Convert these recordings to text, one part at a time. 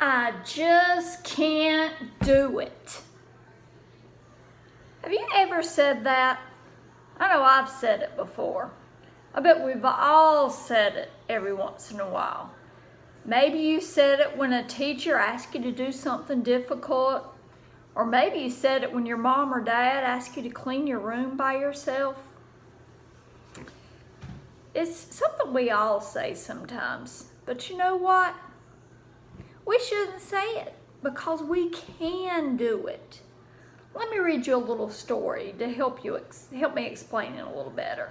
I just can't do it. Have you ever said that? I know I've said it before. I bet we've all said it every once in a while. Maybe you said it when a teacher asked you to do something difficult, or maybe you said it when your mom or dad asked you to clean your room by yourself. It's something we all say sometimes, but you know what? We shouldn't say it because we can do it. Let me read you a little story to help me explain it a little better.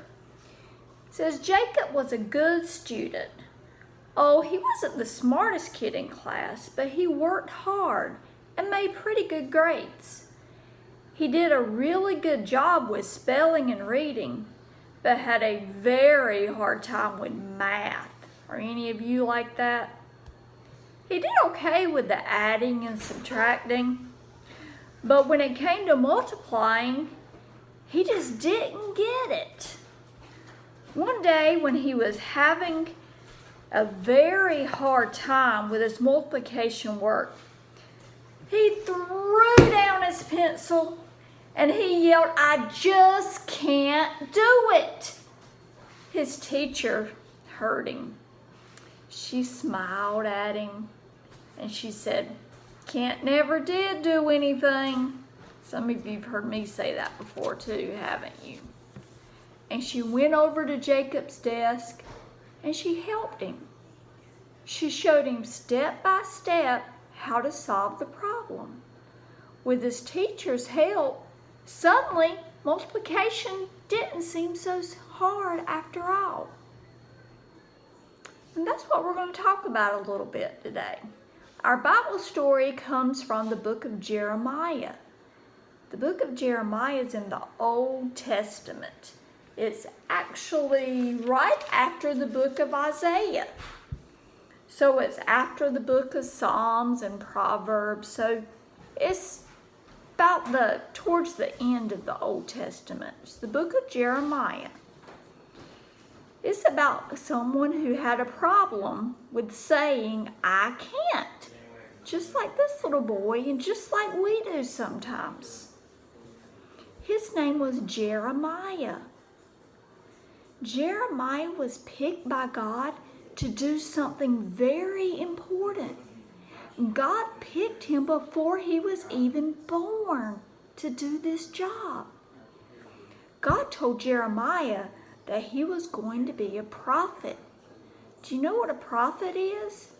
It says, Jacob was a good student. Oh, he wasn't the smartest kid in class, but he worked hard and made pretty good grades. He did a really good job with spelling and reading, but had a very hard time with math. Are any of you like that? He did okay with the adding and subtracting, but when it came to multiplying, he just didn't get it. One day when he was having a very hard time with his multiplication work, he threw down his pencil and he yelled, "I just can't do it." His teacher heard him. She smiled at him and she said, "Kent never did do anything." Some of you have heard me say that before too, haven't you? And she went over to Jacob's desk and she helped him. She showed him step by step how to solve the problem. With his teacher's help, suddenly multiplication didn't seem so hard after all. And that's what we're going to talk about a little bit today. Our Bible story comes from the book of Jeremiah. The book of Jeremiah is in the Old Testament. It's actually right after the book of Isaiah. So it's after the book of Psalms and Proverbs. So it's about towards the end of the Old Testament. It's the book of Jeremiah. It's about someone who had a problem with saying, "I can't." Just like this little boy and just like we do sometimes. His name was Jeremiah. Jeremiah was picked by God to do something very important. God picked him before he was even born to do this job. God told Jeremiah that he was going to be a prophet. Do you know what a prophet is?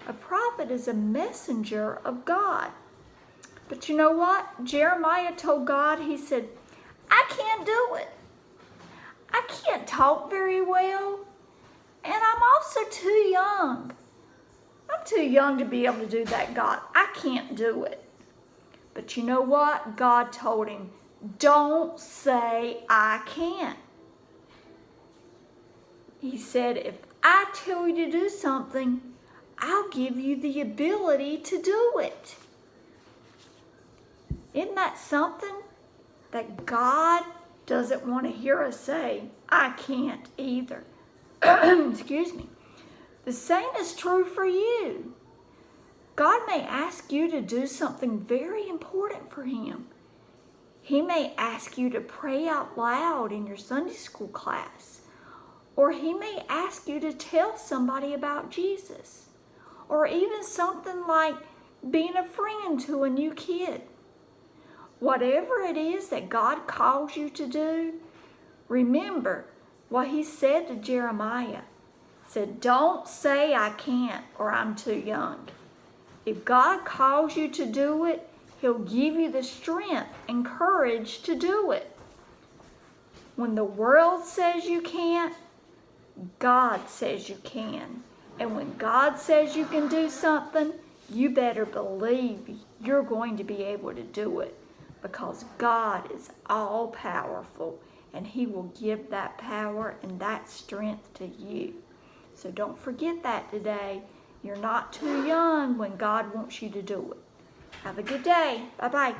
A prophet is a messenger of God. But you know what? Jeremiah told God, he said, "I can't do it. I can't talk very well, and I'm also too young. I'm too young to be able to do that, God. I can't do it." But you know what? God told him, "Don't say I can't." He said, "If I tell you to do something, I'll give you the ability to do it." Isn't that something that God doesn't want to hear us say, "I can't either"? Excuse me. The same is true for you. God may ask you to do something very important for him. He may ask you to pray out loud in your Sunday school class. Or he may ask you to tell somebody about Jesus. Or even something like being a friend to a new kid. Whatever it is that God calls you to do, remember what he said to Jeremiah. He said, "Don't say I can't or I'm too young." If God calls you to do it, he'll give you the strength and courage to do it. When the world says you can't, God says you can. And when God says you can do something, you better believe you're going to be able to do it, because God is all powerful and he will give that power and that strength to you. So don't forget that today. You're not too young when God wants you to do it. Have a good day. Bye-bye.